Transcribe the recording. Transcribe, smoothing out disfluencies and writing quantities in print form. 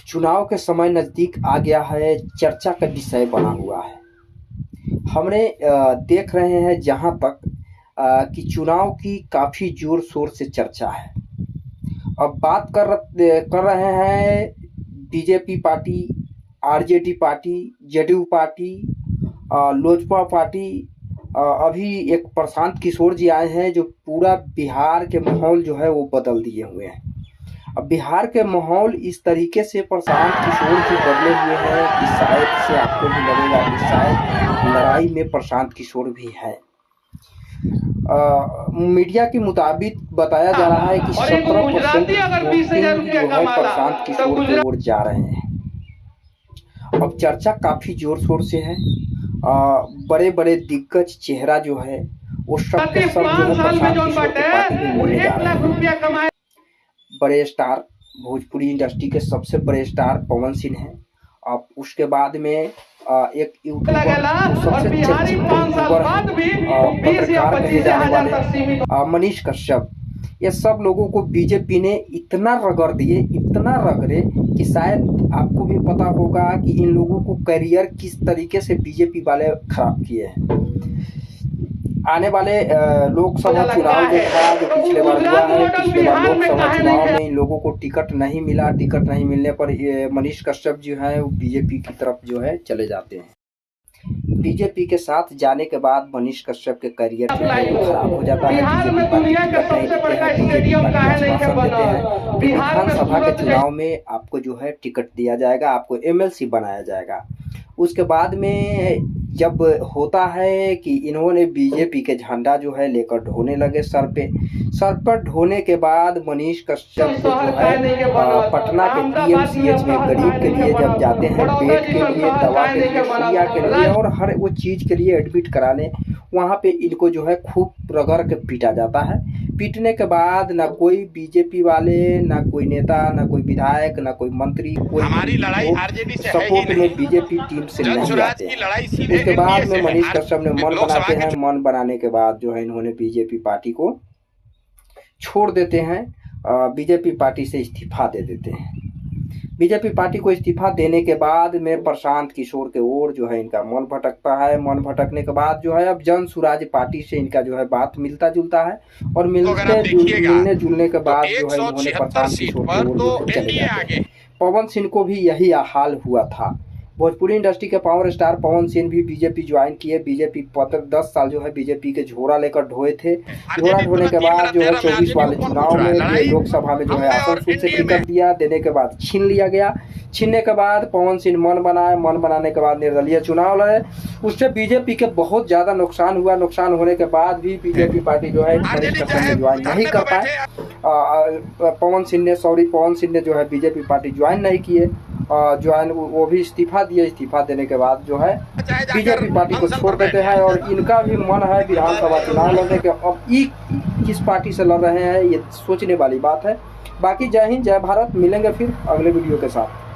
चुनाव के समय नज़दीक आ गया है, चर्चा का विषय बना हुआ है। हमने देख रहे हैं जहां तक कि चुनाव की काफ़ी ज़ोर शोर से चर्चा है। अब बात कर रहे हैं BJP party, RJD party, JDU party, Lojpa party. अभी एक प्रशांत किशोर जी आए हैं जो पूरा बिहार के माहौल जो है वो बदल दिए हुए हैं। अब बिहार के माहौल इस तरीके से प्रशांत किशोर जी बदले हुए हैं कि शायद से आपको भी लगेगा कि शायद लड़ाई में प्रशांत किशोर भी है। मीडिया के मुताबिक बताया जा रहा है कि 17% वोटिंग जो है प्रशांत किशोर की ओर जा रहे हैं। अब चर्चा काफी जोर शोर से है। बड़े बड़े दिग्गज चेहरा जो है वो सब के सब जो है प्रशांत किशोर की पार्टी में मिलने जा रहे हैं। बड़े स्टार, भोजपुरी इंडस्ट्री के सबसे बड़े स्टार पवन सिंह हैं। अब उसके बाद में एक यूट्यूबर, सबसे चर्चित यूट्यूबर पत्रकार कहे जाने वाले मनीष कश्यप, ये सब लोगों को बीजेपी ने इतना रगड़ दिए, इतना रगड़े कि शायद आपको भी पता होगा कि इन लोगों को करियर किस तरीके से बीजेपी वाले खराब किए हैं। आने वाले लोकसभा चुनाव जो था, जो पिछले बार हुआ है, पिछले बार लोकसभा चुनाव में इन लोगों को टिकट नहीं मिला। टिकट नहीं मिलने पर मनीष कश्यप जो है वो बीजेपी की तरफ जो है चले जाते हैं। बीजेपी के साथ जाने के बाद मनीष कश्यप के करियर जो है वो खराब हो जाता है। विधानसभा के चुनाव में आपको जो है टिकट दिया जाएगा, आपको एमएलसी बनाया जाएगा। उसके बाद में जब होता है कि इन्होंने बीजेपी के झंडा जो है लेकर ढोने लगे सर पर ढोने के बाद मनीष कश्यप जो है पटना के पीएमसीएच में गरीब के लिए जब जाते हैं, बेड के लिए, दवा के लिए, सुइया के लिए और हर वो चीज़ के लिए एडमिट कराने, वहाँ पे इनको जो है खूब रगड़ के पीटा जाता है। पीटने के बाद ना कोई बीजेपी वाले, ना कोई नेता, ना कोई विधायक, ना कोई मंत्री, कोई सपोर्ट में बीजेपी टीम से नहीं आते हैं। उसके बाद में मनीष कश्यप ने मन बनाते हैं। मन बनाने के बाद जो है इन्होंने बीजेपी पार्टी को छोड़ देते हैं, बीजेपी पार्टी से इस्तीफा दे देते हैं। बीजेपी पार्टी को इस्तीफा देने के बाद में प्रशांत किशोर के ओर जो है इनका मन भटकता है। मन भटकने के बाद जो है अब जन सुराज पार्टी से इनका जो है बात मिलता जुलता है और मिलने जुलने के बाद जो है इन्होंने प्रशांत किशोर के ओर चले जाते हैं। पवन सिंह को भी यही हाल हुआ था। भोजपुरी इंडस्ट्री के पावर स्टार पवन सिंह भी बीजेपी ज्वाइन किए। बीजेपी 10 साल जो है बीजेपी के झोरा लेकर ढोए थे। झोरा ढोने के बाद जो है 24 वाले चुनाव में लोकसभा में जो है आसनसोल से टिकट दिया, देने के बाद छीन लिया गया। छीनने के बाद पवन सिंह मन बनाए, मन बनाने के बाद निर्दलीय चुनाव लड़े। उससे बीजेपी के बहुत ज़्यादा नुकसान हुआ। नुकसान होने के बाद भी बीजेपी पार्टी जो है ज्वाइन नहीं कर पाए। पवन सिंह ने जो है बीजेपी पार्टी ज्वाइन नहीं किए। ज्वाइन वो भी इस्तीफा दिए। इस्तीफा देने के बाद जो है बीजेपी पार्टी को छोड़ देते हैं और इनका भी मन है विधानसभा चुनाव लड़ने के। अब किस पार्टी से लड़ रहे हैं ये सोचने वाली बात है। बाकी जय हिंद, जय भारत। मिलेंगे फिर अगले वीडियो के साथ।